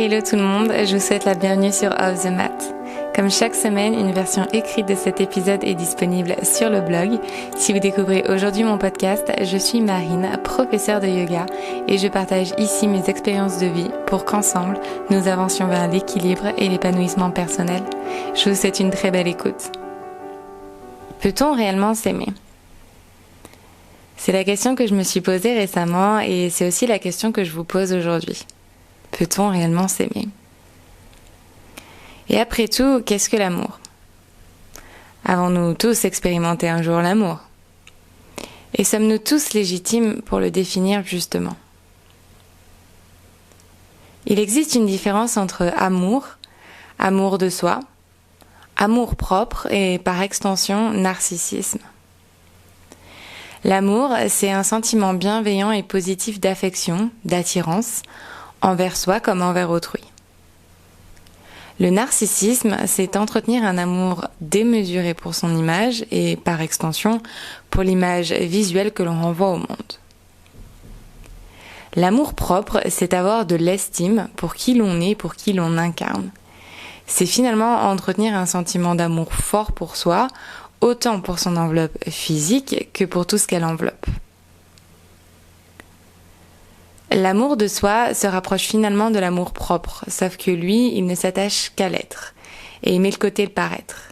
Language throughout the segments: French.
Hello tout le monde, je vous souhaite la bienvenue sur Off the Mat. Comme chaque semaine, une version écrite de cet épisode est disponible sur le blog. Si vous découvrez aujourd'hui mon podcast, je suis Marine, professeure de yoga, et je partage ici mes expériences de vie pour qu'ensemble, nous avancions vers l'équilibre et l'épanouissement personnel. Je vous souhaite une très belle écoute. Peut-on réellement s'aimer ? C'est la question que je me suis posée récemment et c'est aussi la question que je vous pose aujourd'hui. Peut-on réellement s'aimer ? Et après tout, qu'est-ce que l'amour ? Avons-nous tous expérimenté un jour l'amour ? Et sommes-nous tous légitimes pour le définir justement ? Il existe une différence entre amour de soi, amour propre et par extension narcissisme. L'amour, c'est un sentiment bienveillant et positif d'affection, d'attirance, envers soi comme envers autrui. Le narcissisme, c'est entretenir un amour démesuré pour son image et, par extension, pour l'image visuelle que l'on renvoie au monde. L'amour propre, c'est avoir de l'estime pour qui l'on est, pour qui l'on incarne. C'est finalement entretenir un sentiment d'amour fort pour soi, autant pour son enveloppe physique que pour tout ce qu'elle enveloppe. L'amour de soi se rapproche finalement de l'amour propre, sauf que lui, il ne s'attache qu'à l'être, et il met le côté le paraître.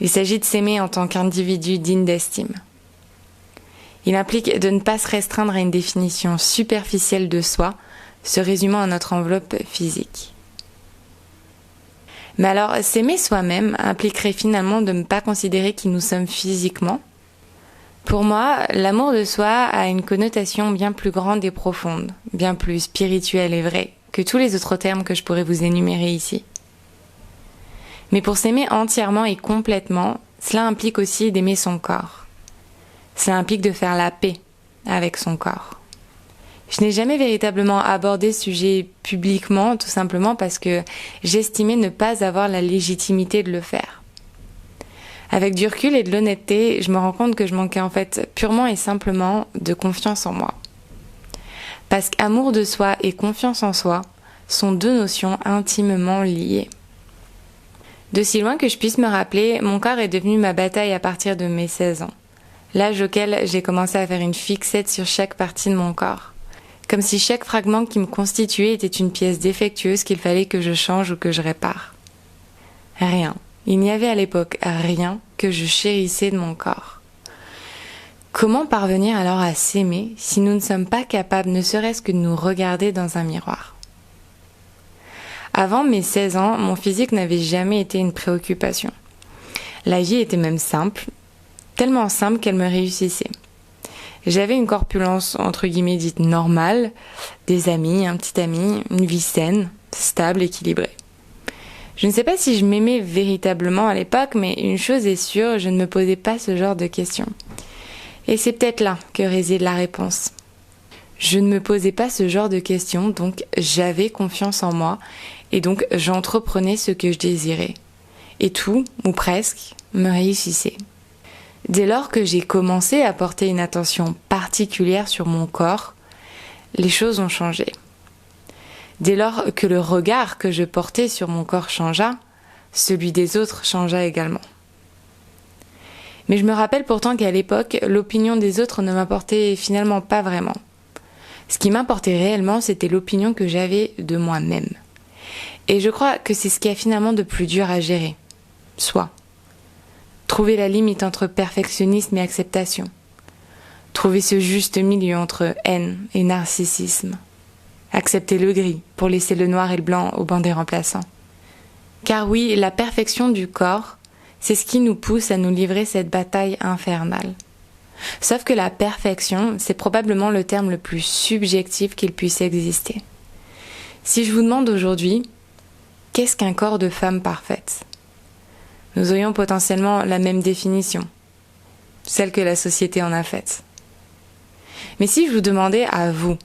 Il s'agit de s'aimer en tant qu'individu digne d'estime. Il implique de ne pas se restreindre à une définition superficielle de soi, se résumant à notre enveloppe physique. Mais alors, s'aimer soi-même impliquerait finalement de ne pas considérer qui nous sommes physiquement. Pour moi, l'amour de soi a une connotation bien plus grande et profonde, bien plus spirituelle et vraie que tous les autres termes que je pourrais vous énumérer ici. Mais pour s'aimer entièrement et complètement, cela implique aussi d'aimer son corps. Cela implique de faire la paix avec son corps. Je n'ai jamais véritablement abordé ce sujet publiquement, tout simplement parce que j'estimais ne pas avoir la légitimité de le faire. Avec du recul et de l'honnêteté, je me rends compte que je manquais en fait purement et simplement de confiance en moi. Parce qu'amour de soi et confiance en soi sont deux notions intimement liées. D'aussi loin que je puisse me rappeler, mon corps est devenu ma bataille à partir de mes 16 ans. L'âge auquel j'ai commencé à faire une fixette sur chaque partie de mon corps. Comme si chaque fragment qui me constituait était une pièce défectueuse qu'il fallait que je change ou que je répare. Rien. Il n'y avait à l'époque rien que je chérissais de mon corps. Comment parvenir alors à s'aimer si nous ne sommes pas capables ne serait-ce que de nous regarder dans un miroir ? Avant mes 16 ans, mon physique n'avait jamais été une préoccupation. La vie était même simple, tellement simple qu'elle me réussissait. J'avais une corpulence entre guillemets dite normale, des amis, un petit ami, une vie saine, stable, équilibrée. Je ne sais pas si je m'aimais véritablement à l'époque, mais une chose est sûre, je ne me posais pas ce genre de questions. Et c'est peut-être là que réside la réponse. Je ne me posais pas ce genre de questions, donc j'avais confiance en moi, et donc j'entreprenais ce que je désirais. Et tout, ou presque, me réussissait. Dès lors que j'ai commencé à porter une attention particulière sur mon corps, les choses ont changé. Dès lors que le regard que je portais sur mon corps changea, celui des autres changea également. Mais je me rappelle pourtant qu'à l'époque, l'opinion des autres ne m'importait finalement pas vraiment. Ce qui m'importait réellement, c'était l'opinion que j'avais de moi-même. Et je crois que c'est ce qui est finalement de plus dur à gérer. Soi. Trouver la limite entre perfectionnisme et acceptation. Trouver ce juste milieu entre haine et narcissisme. Accepter le gris pour laisser le noir et le blanc au banc des remplaçants. Car oui, la perfection du corps, c'est ce qui nous pousse à nous livrer cette bataille infernale. Sauf que la perfection, c'est probablement le terme le plus subjectif qu'il puisse exister. Si je vous demande aujourd'hui, qu'est-ce qu'un corps de femme parfaite ? Nous aurions potentiellement la même définition, celle que la société en a faite. Mais si je vous demandais à vous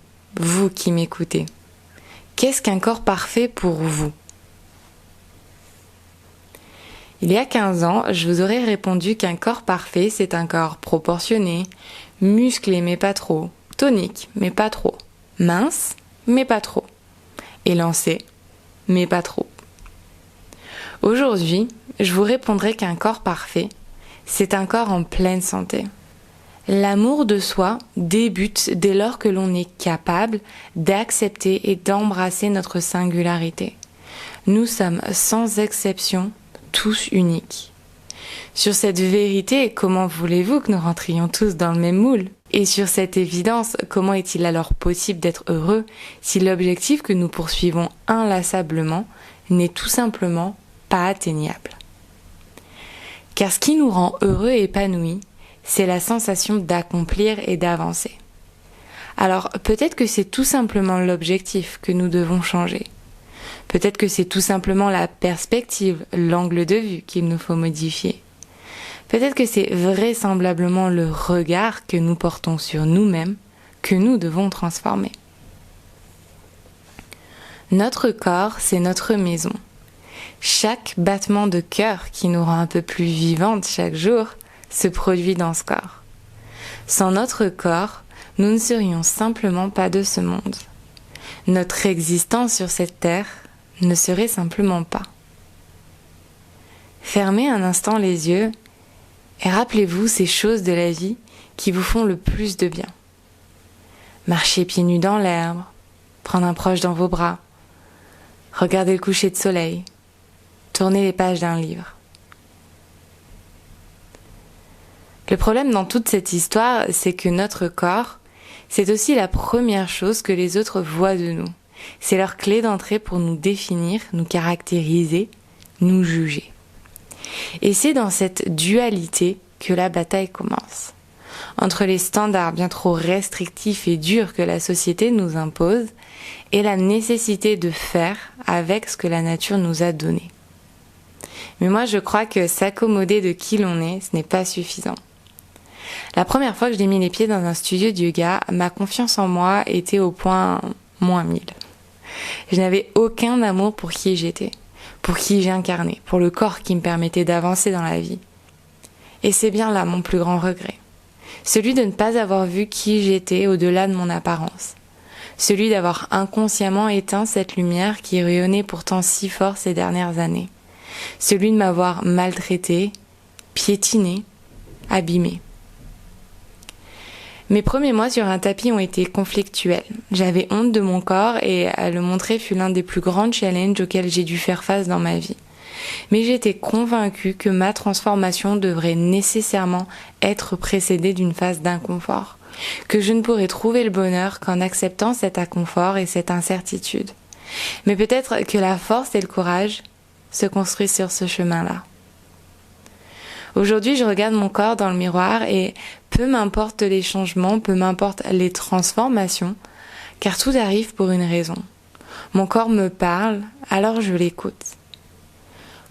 qui m'écoutez, qu'est-ce qu'un corps parfait pour vous ? Il y a 15 ans, je vous aurais répondu qu'un corps parfait, c'est un corps proportionné, musclé mais pas trop, tonique mais pas trop, mince mais pas trop, élancé mais pas trop. Aujourd'hui, je vous répondrai qu'un corps parfait, c'est un corps en pleine santé. L'amour de soi débute dès lors que l'on est capable d'accepter et d'embrasser notre singularité. Nous sommes sans exception tous uniques. Sur cette vérité, comment voulez-vous que nous rentrions tous dans le même moule ? Et sur cette évidence, comment est-il alors possible d'être heureux si l'objectif que nous poursuivons inlassablement n'est tout simplement pas atteignable ? Car ce qui nous rend heureux et épanouis, c'est la sensation d'accomplir et d'avancer. Alors peut-être que c'est tout simplement l'objectif que nous devons changer. Peut-être que c'est tout simplement la perspective, l'angle de vue qu'il nous faut modifier. Peut-être que c'est vraisemblablement le regard que nous portons sur nous-mêmes que nous devons transformer. Notre corps, c'est notre maison. Chaque battement de cœur qui nous rend un peu plus vivantes chaque jour se produit dans ce corps. Sans notre corps, nous ne serions simplement pas de ce monde. Notre existence sur cette terre ne serait simplement pas. Fermez un instant les yeux et rappelez-vous ces choses de la vie qui vous font le plus de bien. Marcher pieds nus dans l'herbe, prendre un proche dans vos bras, regarder le coucher de soleil, tourner les pages d'un livre. Le problème dans toute cette histoire, c'est que notre corps, c'est aussi la première chose que les autres voient de nous. C'est leur clé d'entrée pour nous définir, nous caractériser, nous juger. Et c'est dans cette dualité que la bataille commence. Entre les standards bien trop restrictifs et durs que la société nous impose et la nécessité de faire avec ce que la nature nous a donné. Mais moi, je crois que s'accommoder de qui l'on est, ce n'est pas suffisant. La première fois que j'ai mis les pieds dans un studio de yoga, ma confiance en moi était au point -1000. Je n'avais aucun amour pour qui j'étais, pour qui j'incarnais, pour le corps qui me permettait d'avancer dans la vie. Et c'est bien là mon plus grand regret. Celui de ne pas avoir vu qui j'étais au-delà de mon apparence. Celui d'avoir inconsciemment éteint cette lumière qui rayonnait pourtant si fort ces dernières années. Celui de m'avoir maltraité, piétiné, abîmé. Mes premiers mois sur un tapis ont été conflictuels. J'avais honte de mon corps et à le montrer fut l'un des plus grands challenges auxquels j'ai dû faire face dans ma vie. Mais j'étais convaincue que ma transformation devrait nécessairement être précédée d'une phase d'inconfort, que je ne pourrais trouver le bonheur qu'en acceptant cet inconfort et cette incertitude. Mais peut-être que la force et le courage se construisent sur ce chemin-là. Aujourd'hui, je regarde mon corps dans le miroir et peu m'importe les changements, peu m'importe les transformations, car tout arrive pour une raison. Mon corps me parle, alors je l'écoute.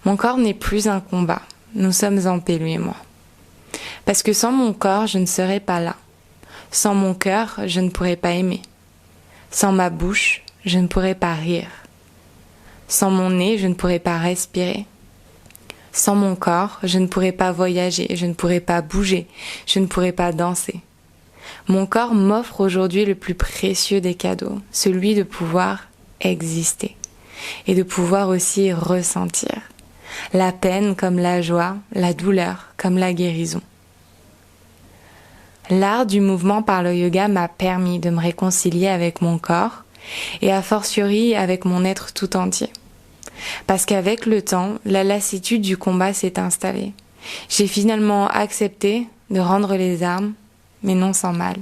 Mon corps n'est plus un combat, nous sommes en paix, lui et moi. Parce que sans mon corps, je ne serais pas là. Sans mon cœur, je ne pourrais pas aimer. Sans ma bouche, je ne pourrais pas rire. Sans mon nez, je ne pourrais pas respirer. Sans mon corps, je ne pourrais pas voyager, je ne pourrais pas bouger, je ne pourrais pas danser. Mon corps m'offre aujourd'hui le plus précieux des cadeaux, celui de pouvoir exister et de pouvoir aussi ressentir la peine comme la joie, la douleur comme la guérison. L'art du mouvement par le yoga m'a permis de me réconcilier avec mon corps et a fortiori avec mon être tout entier. Parce qu'avec le temps, la lassitude du combat s'est installée. J'ai finalement accepté de rendre les armes, mais non sans mal.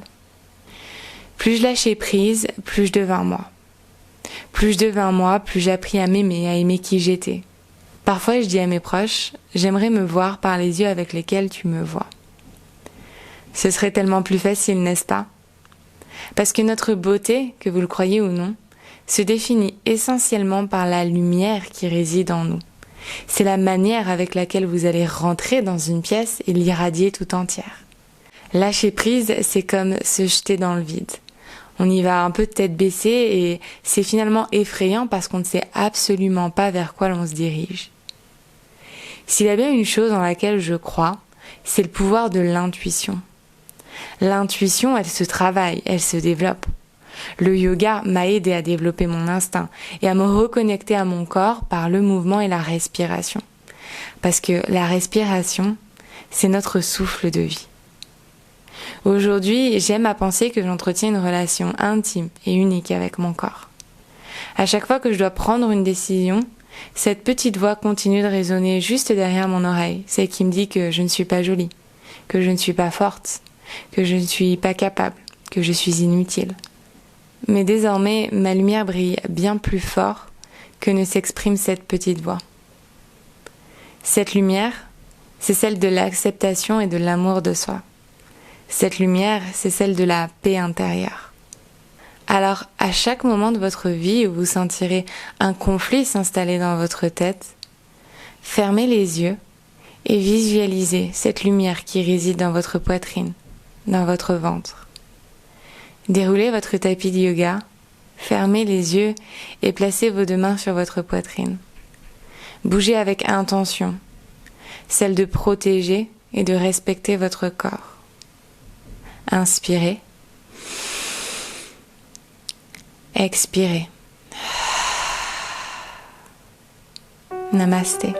Plus je lâchais prise, plus je devins moi. Plus je devins moi, plus j'appris à m'aimer, à aimer qui j'étais. Parfois, je dis à mes proches, j'aimerais me voir par les yeux avec lesquels tu me vois. Ce serait tellement plus facile, n'est-ce pas ? Parce que notre beauté, que vous le croyez ou non, se définit essentiellement par la lumière qui réside en nous. C'est la manière avec laquelle vous allez rentrer dans une pièce et l'irradier tout entière. Lâcher prise, c'est comme se jeter dans le vide. On y va un peu tête baissée et c'est finalement effrayant parce qu'on ne sait absolument pas vers quoi l'on se dirige. S'il y a bien une chose en laquelle je crois, c'est le pouvoir de l'intuition. L'intuition, elle se travaille, elle se développe. Le yoga m'a aidé à développer mon instinct et à me reconnecter à mon corps par le mouvement et la respiration. Parce que la respiration, c'est notre souffle de vie. Aujourd'hui, j'aime à penser que j'entretiens une relation intime et unique avec mon corps. À chaque fois que je dois prendre une décision, cette petite voix continue de résonner juste derrière mon oreille, celle qui me dit que je ne suis pas jolie, que je ne suis pas forte, que je ne suis pas capable, que je suis inutile. Mais désormais, ma lumière brille bien plus fort que ne s'exprime cette petite voix. Cette lumière, c'est celle de l'acceptation et de l'amour de soi. Cette lumière, c'est celle de la paix intérieure. Alors, à chaque moment de votre vie où vous sentirez un conflit s'installer dans votre tête, fermez les yeux et visualisez cette lumière qui réside dans votre poitrine, dans votre ventre. Déroulez votre tapis de yoga, fermez les yeux et placez vos deux mains sur votre poitrine. Bougez avec intention, celle de protéger et de respecter votre corps. Inspirez. Expirez. Namasté.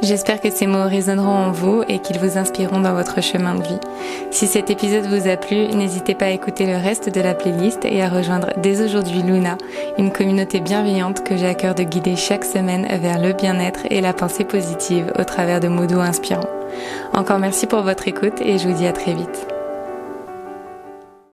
J'espère que ces mots résonneront en vous et qu'ils vous inspireront dans votre chemin de vie. Si cet épisode vous a plu, n'hésitez pas à écouter le reste de la playlist et à rejoindre dès aujourd'hui Luna, une communauté bienveillante que j'ai à cœur de guider chaque semaine vers le bien-être et la pensée positive au travers de mots doux inspirants. Encore merci pour votre écoute et je vous dis à très vite.